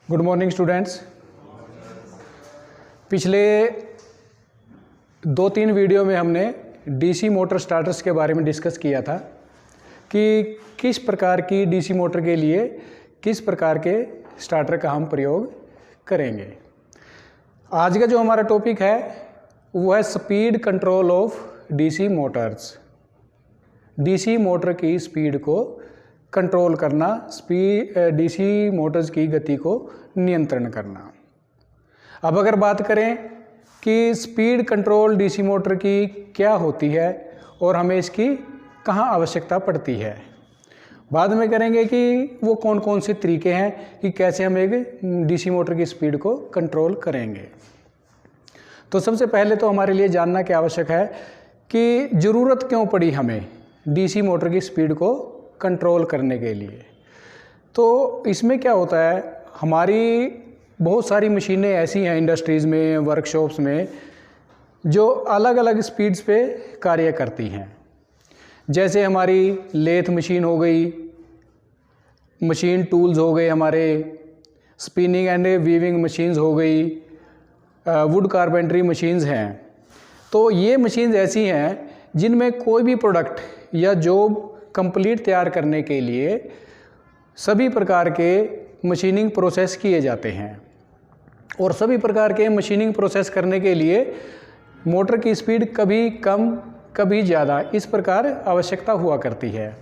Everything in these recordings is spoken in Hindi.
Good morning students. पिछले 2-3 वीडियो में हमने डीसी मोटर स्टार्टर्स के बारे में डिस्कस किया था कि किस प्रकार की डीसी मोटर के लिए किस प्रकार के स्टार्टर का हम प्रयोग करेंगे। आज का जो हमारा टॉपिक है वो है speed control of DC Motors. DC motor की स्पीड को कंट्रोल करना, डीसी मोटर्स की गति को नियंत्रण करना। अब अगर बात करें कि स्पीड कंट्रोल डीसी मोटर की क्या होती है और हमें इसकी कहाँ आवश्यकता पड़ती है, बाद में करेंगे कि वो कौन कौन से तरीके हैं कि कैसे हम एक डीसी मोटर की स्पीड को कंट्रोल करेंगे। तो सबसे पहले तो हमारे लिए जानना क्या आवश्यक है कि ज़रूरत क्यों पड़ी हमें डीसी मोटर की स्पीड को कंट्रोल करने के लिए। तो इसमें क्या होता है, हमारी बहुत सारी मशीनें ऐसी हैं इंडस्ट्रीज़ में, वर्कशॉप्स में, जो अलग अलग स्पीड्स पे कार्य करती हैं। जैसे हमारी लेथ मशीन हो गई, मशीन टूल्स हो गए, हमारे स्पिनिंग एंड वीविंग मशीन्स हो गई, वुड कारपेंट्री मशीन्स हैं। तो ये मशीन्स ऐसी हैं जिनमें कोई भी प्रोडक्ट या जॉब कंप्लीट तैयार करने के लिए सभी प्रकार के मशीनिंग प्रोसेस किए जाते हैं और सभी प्रकार के मशीनिंग प्रोसेस करने के लिए मोटर की स्पीड कभी कम कभी ज़्यादा इस प्रकार आवश्यकता हुआ करती है।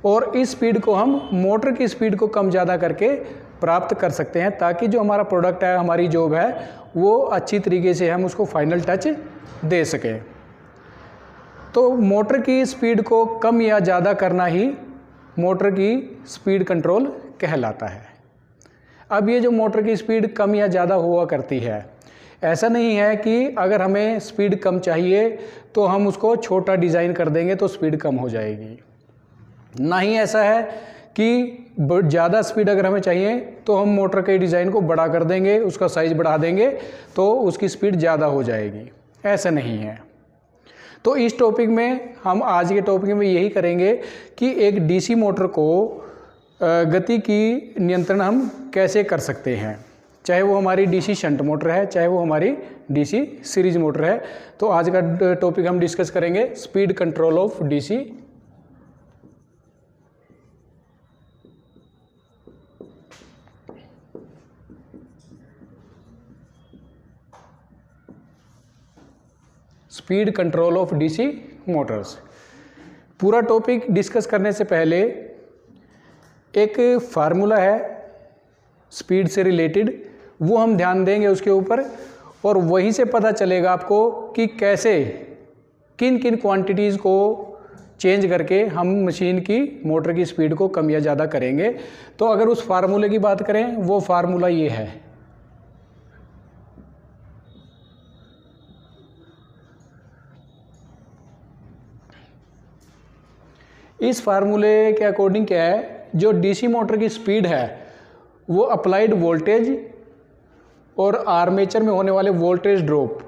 और इस स्पीड को हम मोटर की स्पीड को कम ज़्यादा करके प्राप्त कर सकते हैं ताकि जो हमारा प्रोडक्ट है, हमारी जॉब है, वो अच्छी तरीके से हम उसको फाइनल टच दे सकें। तो मोटर की स्पीड को कम या ज़्यादा करना ही मोटर की स्पीड कंट्रोल कहलाता है। अब ये जो मोटर की स्पीड कम या ज़्यादा हुआ करती है, ऐसा नहीं है कि अगर हमें स्पीड कम चाहिए तो हम उसको छोटा डिज़ाइन कर देंगे तो स्पीड कम हो जाएगी। ना ही ऐसा है कि ज़्यादा स्पीड अगर हमें चाहिए तो हम मोटर के डिज़ाइन को बड़ा कर देंगे, उसका साइज़ बढ़ा देंगे तो उसकी स्पीड ज़्यादा हो जाएगी। ऐसा नहीं है। तो इस टॉपिक में हम आज के टॉपिक में यही करेंगे कि एक डीसी मोटर को गति की नियंत्रण हम कैसे कर सकते हैं, चाहे वो हमारी डीसी शंट मोटर है, चाहे वो हमारी डीसी सीरीज मोटर है। तो आज का टॉपिक हम डिस्कस करेंगे speed control of DC speed control of DC Motors. पूरा टॉपिक डिस्कस करने से पहले एक फार्मूला है स्पीड से रिलेटेड, वो हम ध्यान देंगे उसके ऊपर, और वहीं से पता चलेगा आपको कि कैसे किन किन क्वांटिटीज़ को चेंज करके हम मशीन की मोटर की स्पीड को कम या ज़्यादा करेंगे। तो अगर उस फार्मूले की बात करें, वो फार्मूला ये है। इस फार्मूले के अकॉर्डिंग क्या है, जो डीसी मोटर की स्पीड है वो अप्लाइड वोल्टेज और आर्मेचर में होने वाले वोल्टेज ड्रॉप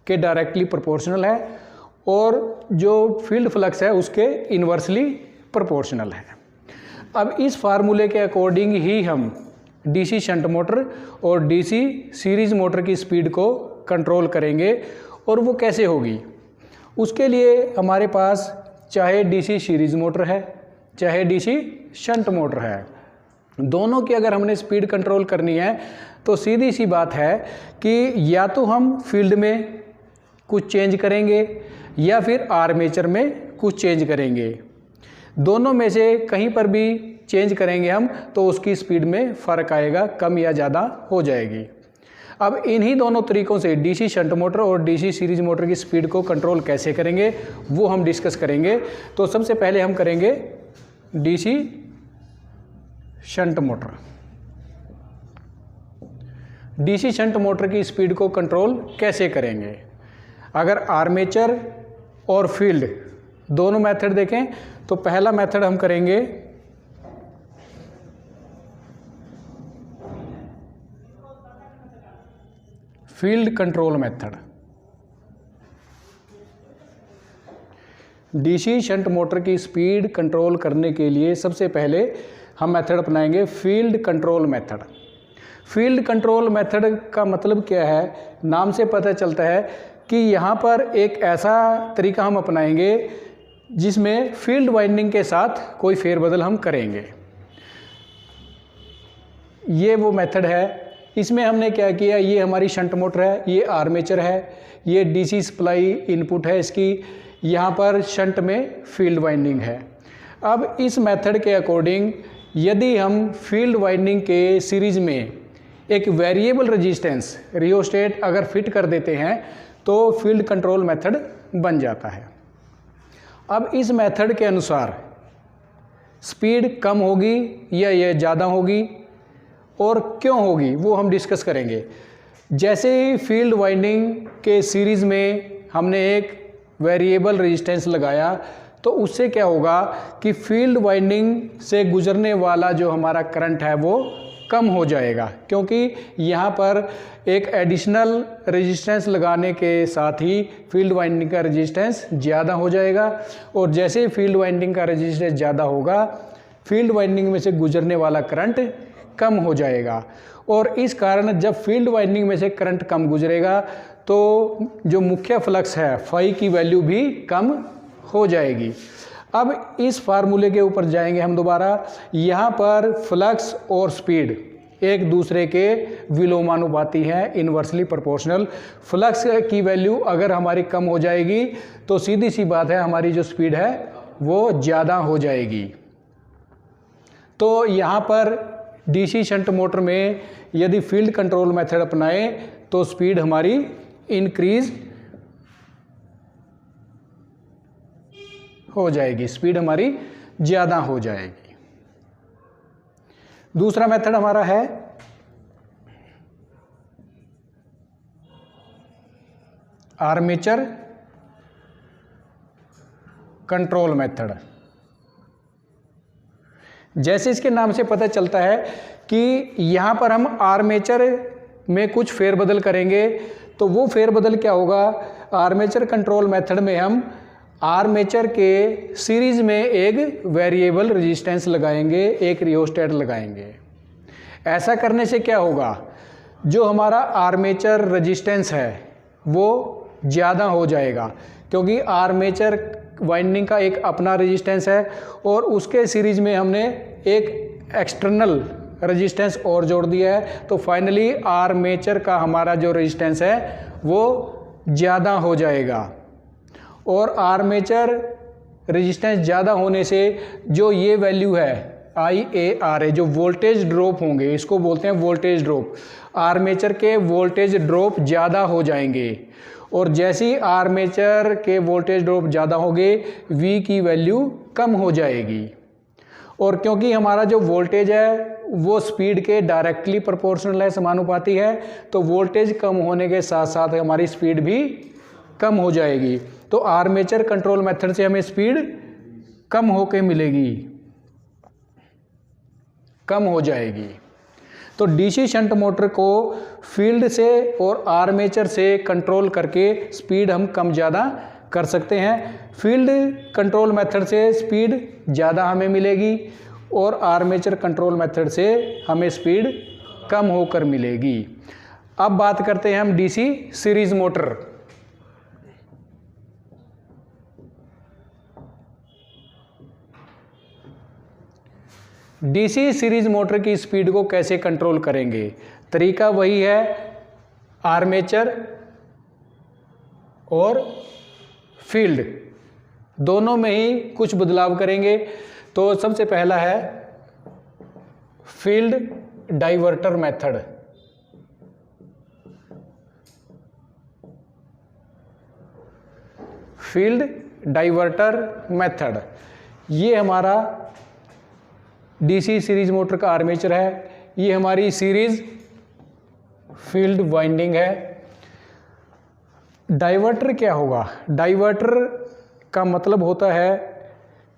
के डायरेक्टली प्रोपोर्शनल है और जो फील्ड फ्लक्स है उसके इन्वर्सली प्रोपोर्शनल है। अब इस फार्मूले के अकॉर्डिंग ही हम डीसी शंट मोटर और डीसी सीरीज मोटर की स्पीड को कंट्रोल करेंगे। और वो कैसे होगी, उसके लिए हमारे पास चाहे डीसी सीरीज मोटर है चाहे डीसी शंट मोटर है, दोनों की अगर हमने स्पीड कंट्रोल करनी है तो सीधी सी बात है कि या तो हम फील्ड में कुछ चेंज करेंगे या फिर आर्मेचर में कुछ चेंज करेंगे। दोनों में से कहीं पर भी चेंज करेंगे हम तो उसकी स्पीड में फ़र्क आएगा, कम या ज़्यादा हो जाएगी। अब इन्हीं दोनों तरीकों से डीसी शंट मोटर और डीसी सीरीज मोटर की स्पीड को कंट्रोल कैसे करेंगे वो हम डिस्कस करेंगे। तो सबसे पहले हम करेंगे DC shunt motor. DC shunt motor की स्पीड को कंट्रोल कैसे करेंगे, अगर आर्मेचर और फील्ड दोनों मेथड देखें तो पहला मेथड हम करेंगे field control method. DC shunt motor की स्पीड कंट्रोल करने के लिए सबसे पहले हम मेथड अपनाएंगे field control method. Field control method का मतलब क्या है, नाम से पता चलता है कि यहाँ पर एक ऐसा तरीका हम अपनाएंगे जिसमें फील्ड वाइंडिंग के साथ कोई फेरबदल हम करेंगे। ये वो मेथड है। इसमें हमने क्या किया, ये हमारी शंट मोटर है, ये आर्मेचर है, ये डीसी सप्लाई इनपुट है इसकी, यहाँ पर शंट में फील्ड वाइंडिंग है। अब इस मेथड के अकॉर्डिंग यदि हम फील्ड वाइंडिंग के सीरीज में एक वेरिएबल रेजिस्टेंस रियोस्टेट अगर फिट कर देते हैं तो फील्ड कंट्रोल मेथड बन जाता है। अब इस मेथड के अनुसार स्पीड कम होगी या ये ज़्यादा होगी और क्यों होगी वो हम डिस्कस करेंगे। जैसे ही फील्ड वाइंडिंग के सीरीज़ में हमने एक वेरिएबल रेजिस्टेंस लगाया तो उससे क्या होगा कि फील्ड वाइंडिंग से गुजरने वाला जो हमारा करंट है वो कम हो जाएगा, क्योंकि यहाँ पर एक एडिशनल रेजिस्टेंस लगाने के साथ ही फील्ड वाइंडिंग का रेजिस्टेंस ज़्यादा हो जाएगा। और जैसे फील्ड वाइंडिंग का रेजिस्टेंस ज़्यादा होगा, फील्ड वाइंडिंग में से गुजरने वाला करंट कम हो जाएगा। और इस कारण जब फील्ड वाइंडिंग में से करंट कम गुजरेगा तो जो मुख्य फ्लक्स है फाई की वैल्यू भी कम हो जाएगी। अब इस फार्मूले के ऊपर जाएंगे हम दोबारा। यहाँ पर फ्लक्स और स्पीड एक दूसरे के विलोमानुपाती हैं, इन्वर्सली प्रोपोर्शनल। फ्लक्स की वैल्यू अगर हमारी कम हो जाएगी तो सीधी सी बात है हमारी जो स्पीड है वो ज़्यादा हो जाएगी। तो यहाँ पर डीसी शंट मोटर में यदि फील्ड कंट्रोल मेथड अपनाएं तो स्पीड हमारी इंक्रीज हो जाएगी, स्पीड हमारी ज़्यादा हो जाएगी। दूसरा मेथड हमारा है आर्मेचर कंट्रोल मेथड। जैसे इसके नाम से पता चलता है कि यहाँ पर हम आर्मेचर में कुछ फेरबदल करेंगे, तो वो फेरबदल क्या होगा, आर्मेचर कंट्रोल मेथड में हम आर्मेचर के सीरीज में एक वेरिएबल रेजिस्टेंस लगाएंगे, एक रियोस्टेट लगाएंगे। ऐसा करने से क्या होगा, जो हमारा आर्मेचर रेजिस्टेंस है वो ज़्यादा हो जाएगा, क्योंकि आर्मेचर वाइंडिंग का एक अपना रेजिस्टेंस है और उसके सीरीज में हमने एक एक्सटर्नल रेजिस्टेंस और जोड़ दिया है। तो फाइनली आर्मेचर का हमारा जो रेजिस्टेंस है वो ज़्यादा हो जाएगा। और आर्मेचर रेजिस्टेंस ज़्यादा होने से जो ये वैल्यू है IAR है, जो वोल्टेज ड्रॉप होंगे, इसको बोलते हैं वोल्टेज ड्रॉप। आर्मेचर के वोल्टेज ड्रॉप ज़्यादा हो जाएंगे और जैसे ही आर्मेचर के वोल्टेज ड्रॉप ज़्यादा होंगे V की वैल्यू कम हो जाएगी। और क्योंकि हमारा जो वोल्टेज है वो स्पीड के डायरेक्टली प्रोपोर्शनल है, समानुपाती है, तो वोल्टेज कम होने के साथ साथ हमारी स्पीड भी कम हो जाएगी। तो आर्मेचर कंट्रोल मेथड से हमें स्पीड कम होके मिलेगी, कम हो जाएगी। तो डीसी शंट मोटर को फील्ड से और आर्मेचर से कंट्रोल करके स्पीड हम कम ज़्यादा कर सकते हैं। फील्ड कंट्रोल मेथड से स्पीड ज़्यादा हमें मिलेगी और आर्मेचर कंट्रोल मेथड से हमें स्पीड कम होकर मिलेगी। अब बात करते हैं हम DC series motor. DC series motor की स्पीड को कैसे कंट्रोल करेंगे, तरीका वही है, आर्मेचर और फील्ड दोनों में ही कुछ बदलाव करेंगे। तो सबसे पहला है field diverter method. Field diverter method ये हमारा डीसी सीरीज मोटर का आर्मेचर है, ये हमारी सीरीज फील्ड वाइंडिंग है। डाइवर्टर क्या होगा, डाइवर्टर का मतलब होता है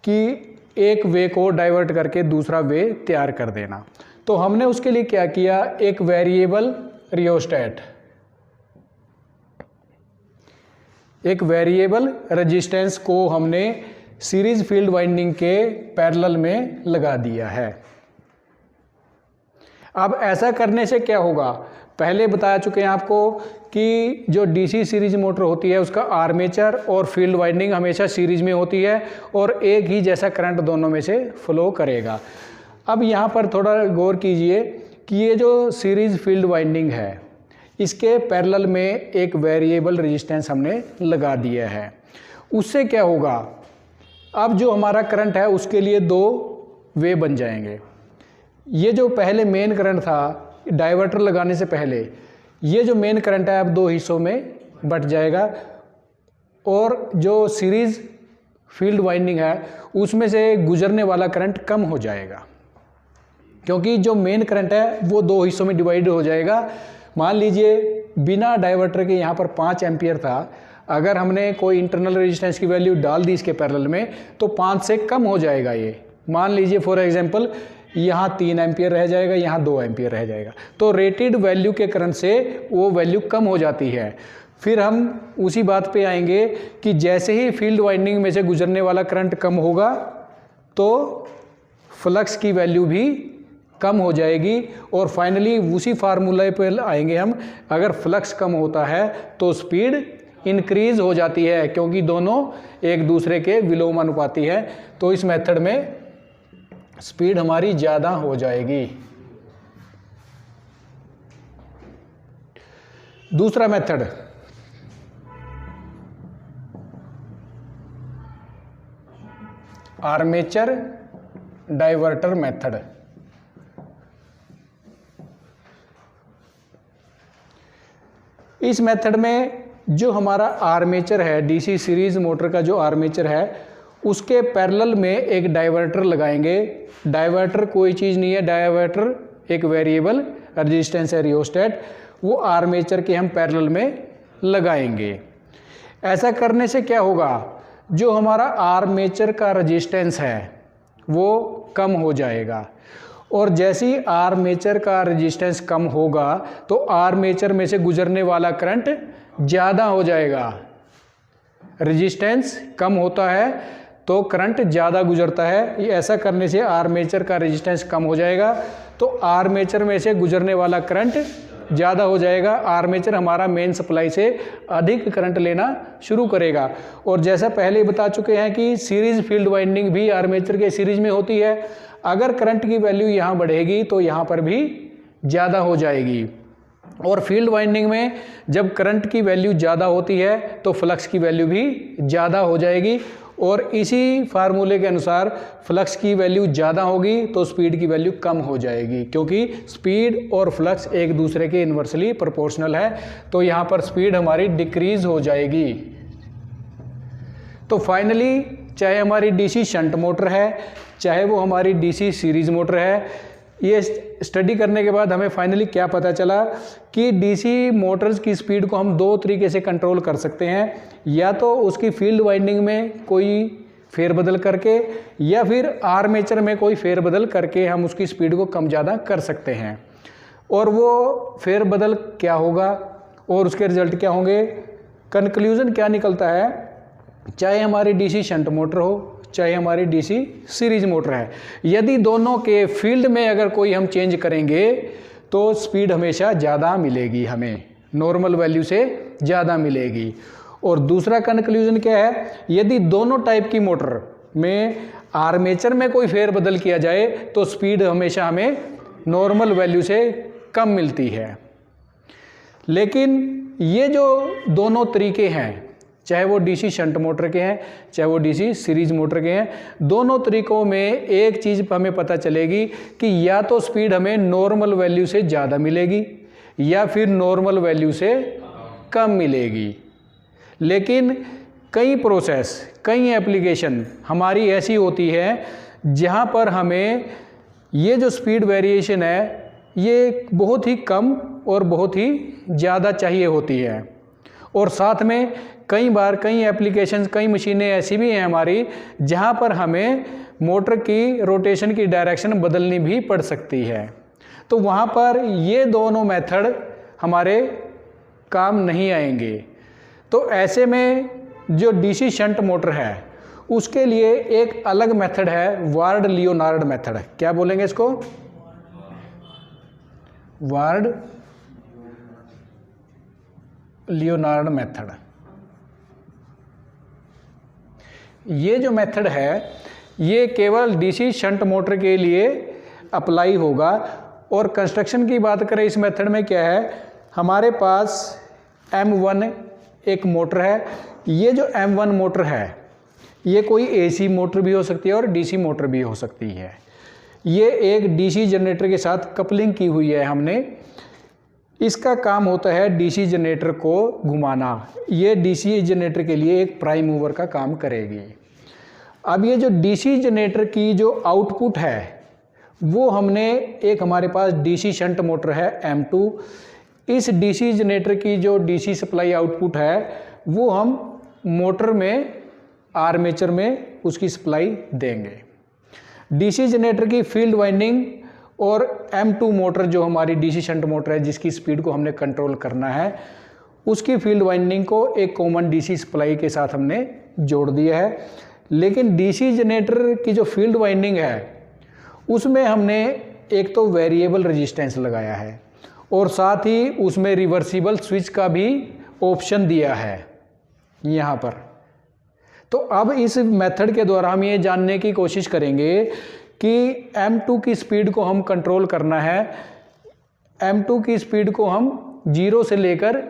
कि एक वे को डाइवर्ट करके दूसरा वे तैयार कर देना। तो हमने उसके लिए क्या किया, एक वेरिएबल रियोस्टेट, एक वेरिएबल रेजिस्टेंस को हमने सीरीज फील्ड वाइंडिंग के पैरेलल में लगा दिया है। अब ऐसा करने से क्या होगा, पहले बता चुके हैं आपको कि जो डीसी सीरीज मोटर होती है उसका आर्मेचर और फील्ड वाइंडिंग हमेशा सीरीज में होती है और एक ही जैसा करंट दोनों में से फ्लो करेगा। अब यहाँ पर थोड़ा गौर कीजिए कि ये जो सीरीज फील्ड वाइंडिंग है इसके पैरेलल में एक वेरिएबल रेजिस्टेंस हमने लगा दिया है। उससे क्या होगा, अब जो हमारा करंट है उसके लिए दो वे बन जाएंगे। ये जो पहले मेन करंट था डाइवर्टर लगाने से पहले, ये जो मेन करंट है अब दो हिस्सों में बट जाएगा और जो सीरीज फील्ड वाइंडिंग है उसमें से गुजरने वाला करंट कम हो जाएगा, क्योंकि जो मेन करंट है वो दो हिस्सों में डिवाइड हो जाएगा। मान लीजिए बिना डाइवर्टर के यहाँ पर 5 एम्पियर था, अगर हमने कोई इंटरनल रेजिस्टेंस की वैल्यू डाल दी इसके पैरेलल में तो 5 से कम हो जाएगा ये। मान लीजिए फॉर एग्जांपल यहाँ 3 एम्पियर रह जाएगा, यहाँ 2 एम्पियर रह जाएगा, तो रेटेड वैल्यू के करंट से वो वैल्यू कम हो जाती है। फिर हम उसी बात पे आएंगे कि जैसे ही फील्ड वाइंडिंग में से गुजरने वाला करंट कम होगा तो फ्लक्स की वैल्यू भी कम हो जाएगी और फाइनली उसी फार्मूले पर आएंगे हम, अगर फ्लक्स कम होता है तो स्पीड इंक्रीज हो जाती है, क्योंकि दोनों एक दूसरे के विलोमानुपाती है। तो इस मेथड में स्पीड हमारी ज़्यादा हो जाएगी। दूसरा मेथड, आर्मेचर डाइवर्टर मेथड। इस मेथड में जो हमारा आर्मेचर है, डीसी सीरीज मोटर का जो आर्मेचर है उसके पैरेलल में एक डाइवर्टर लगाएंगे। डाइवर्टर कोई चीज़ नहीं है, डाइवर्टर एक वेरिएबल रेजिस्टेंस है रियोस्टेट, वो आर्मेचर के हम पैरेलल में लगाएंगे। ऐसा करने से क्या होगा, जो हमारा आर्मेचर का रेजिस्टेंस है वो कम हो जाएगा और जैसे ही आर्मेचर का रेजिस्टेंस कम होगा तो आर्मेचर में से गुजरने वाला करंट ज़्यादा हो जाएगा। रेजिस्टेंस कम होता है तो करंट ज़्यादा गुजरता है। ये ऐसा करने से आर्मेचर का रेजिस्टेंस कम हो जाएगा तो आर्मेचर में से गुजरने वाला करंट ज़्यादा हो जाएगा। आर्मेचर हमारा मेन सप्लाई से अधिक करंट लेना शुरू करेगा। और जैसा पहले बता चुके हैं कि सीरीज फील्ड वाइंडिंग भी आर्मेचर के सीरीज में होती है। अगर करंट की वैल्यू यहाँ बढ़ेगी तो यहाँ पर भी ज़्यादा हो जाएगी। और फील्ड वाइंडिंग में जब करंट की वैल्यू ज़्यादा होती है तो फ्लक्स की वैल्यू भी ज़्यादा हो जाएगी। और इसी फार्मूले के अनुसार फ्लक्स की वैल्यू ज़्यादा होगी तो स्पीड की वैल्यू कम हो जाएगी, क्योंकि स्पीड और फ्लक्स एक दूसरे के इन्वर्सली प्रोपोर्शनल है। तो यहाँ पर स्पीड हमारी डिक्रीज हो जाएगी। तो फाइनली चाहे हमारी डीसी शंट मोटर है, चाहे वो हमारी डीसी सीरीज मोटर है, ये स्टडी करने के बाद हमें फाइनली क्या पता चला कि डीसी मोटर्स की स्पीड को हम दो तरीके से कंट्रोल कर सकते हैं, या तो उसकी फील्ड वाइंडिंग में कोई फेरबदल करके या फिर आर्मेचर में कोई फेरबदल करके हम उसकी स्पीड को कम ज़्यादा कर सकते हैं। और वो फेरबदल क्या होगा और उसके रिजल्ट क्या होंगे, कंक्लूजन क्या निकलता है, चाहे हमारी डीसी शंट मोटर हो चाहे हमारी डीसी सीरीज मोटर है, यदि दोनों के फील्ड में अगर कोई हम चेंज करेंगे तो स्पीड हमेशा ज़्यादा मिलेगी, हमें नॉर्मल वैल्यू से ज़्यादा मिलेगी। और दूसरा कंक्लूजन क्या है, यदि दोनों टाइप की मोटर में आर्मेचर में कोई फेरबदल किया जाए तो स्पीड हमेशा हमें नॉर्मल वैल्यू से कम मिलती है। लेकिन ये जो दोनों तरीके हैं, चाहे वो डीसी शंट मोटर के हैं चाहे वो डीसी सीरीज मोटर के हैं, दोनों तरीकों में एक चीज़ हमें पता चलेगी कि या तो स्पीड हमें नॉर्मल वैल्यू से ज़्यादा मिलेगी या फिर नॉर्मल वैल्यू से कम मिलेगी। लेकिन कई प्रोसेस, कई एप्लीकेशन हमारी ऐसी होती है जहाँ पर हमें ये जो स्पीड वेरिएशन है ये बहुत ही कम और बहुत ही ज़्यादा चाहिए होती है। और साथ में कई बार कई एप्लीकेशंस, कई मशीनें ऐसी भी हैं हमारी जहाँ पर हमें मोटर की रोटेशन की डायरेक्शन बदलनी भी पड़ सकती है। तो वहाँ पर ये दोनों मेथड हमारे काम नहीं आएंगे। तो ऐसे में जो डीसी शंट मोटर है उसके लिए एक अलग मेथड है, वार्ड लियोनार्ड मेथड। क्या बोलेंगे इसको? Leonard method. ये जो मेथड है ये केवल डीसी शंट मोटर के लिए अप्लाई होगा। और कंस्ट्रक्शन की बात करें इस मेथड में क्या है, हमारे पास M1 एक मोटर है। ये जो M1 मोटर है ये कोई AC मोटर भी हो सकती है और DC मोटर भी हो सकती है। ये एक DC जनरेटर के साथ कपलिंग की हुई है हमने। इसका काम होता है DC जनरेटर को घुमाना। ये DC जनरेटर के लिए एक प्राइम मूवर का काम करेगी। अब ये जो DC जनरेटर की जो आउटपुट है वो हमने एक हमारे पास DC शंट मोटर है M2। इस DC जनरेटर की जो DC सप्लाई आउटपुट है वो हम मोटर में आर्मेचर में उसकी सप्लाई देंगे। DC जनरेटर की फील्ड वाइंडिंग और M2 मोटर जो हमारी DC शंट मोटर है जिसकी स्पीड को हमने कंट्रोल करना है उसकी फील्ड वाइंडिंग को एक कॉमन DC सप्लाई के साथ हमने जोड़ दिया है। लेकिन DC जनरेटर की जो फील्ड वाइंडिंग है उसमें हमने एक तो वेरिएबल रेजिस्टेंस लगाया है और साथ ही उसमें रिवर्सिबल स्विच का भी ऑप्शन दिया है यहाँ पर। तो अब इस मेथड के द्वारा हम ये जानने की कोशिश करेंगे कि M2 की स्पीड को हम कंट्रोल करना है। M2 की स्पीड को हम 0 से लेकर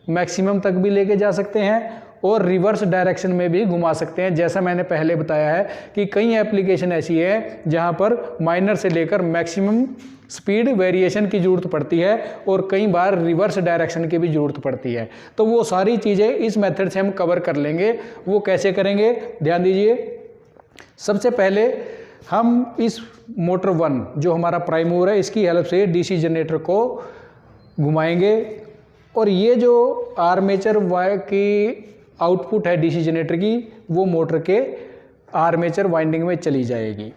मैक्सिमम तक भी लेके जा सकते हैं और रिवर्स डायरेक्शन में भी घुमा सकते हैं। जैसा मैंने पहले बताया है कि कई एप्लीकेशन ऐसी है जहां पर माइनर से लेकर मैक्सिमम स्पीड वेरिएशन की ज़रूरत पड़ती है और कई बार रिवर्स डायरेक्शन की भी ज़रूरत पड़ती है। तो वो सारी चीज़ें इस मेथड से हम कवर कर लेंगे। वो कैसे करेंगे ध्यान दीजिए। सबसे पहले हम इस मोटर 1 जो हमारा प्राइम मूवर है इसकी हेल्प से DC जनरेटर को घुमाएंगे और ये जो आर्मेचर वायर की आउटपुट है DC जनरेटर की वो मोटर के आर्मेचर वाइंडिंग में चली जाएगी।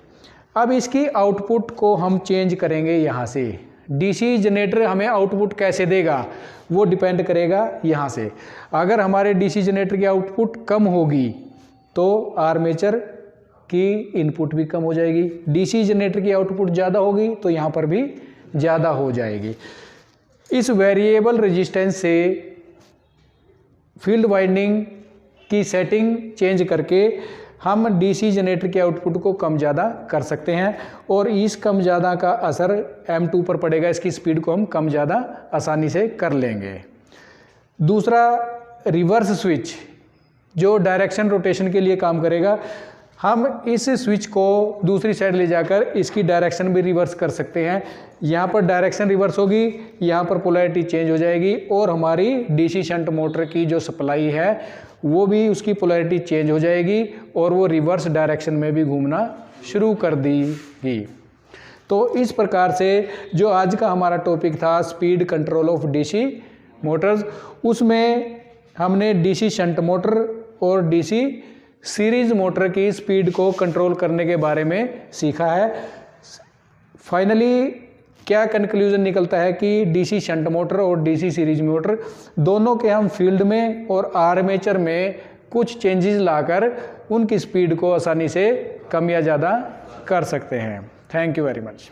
अब इसकी आउटपुट को हम चेंज करेंगे यहाँ से। DC जनरेटर हमें आउटपुट कैसे देगा वो डिपेंड करेगा यहाँ से। अगर हमारे DC जनरेटर की आउटपुट कम होगी तो आर्मेचर की इनपुट भी कम हो जाएगी। DC जनरेटर की आउटपुट ज़्यादा होगी तो यहाँ पर भी ज़्यादा हो जाएगी। इस वेरिएबल रेजिस्टेंस से फील्ड वाइंडिंग की सेटिंग चेंज करके हम DC जनरेटर के आउटपुट को कम ज़्यादा कर सकते हैं और इस कम ज़्यादा का असर M2 पर पड़ेगा। इसकी स्पीड को हम कम ज़्यादा आसानी से कर लेंगे। दूसरा रिवर्स स्विच जो डायरेक्शन रोटेशन के लिए काम करेगा। हम इस स्विच को दूसरी साइड ले जाकर इसकी डायरेक्शन भी रिवर्स कर सकते हैं। यहाँ पर डायरेक्शन रिवर्स होगी, यहाँ पर पोलैरिटी चेंज हो जाएगी और हमारी DC शंट मोटर की जो सप्लाई है वो भी उसकी पोलैरिटी चेंज हो जाएगी और वो रिवर्स डायरेक्शन में भी घूमना शुरू कर देगी। तो इस प्रकार से जो आज का हमारा टॉपिक था speed control of DC Motors, उसमें हमने DC शंट मोटर और DC सीरीज मोटर की स्पीड को कंट्रोल करने के बारे में सीखा है। फाइनली क्या कंक्लूजन निकलता है कि DC शंट मोटर और DC सीरीज मोटर दोनों के हम फील्ड में और आर्मेचर में कुछ चेंजेस लाकर उनकी स्पीड को आसानी से कम या ज़्यादा कर सकते हैं। Thank you very much.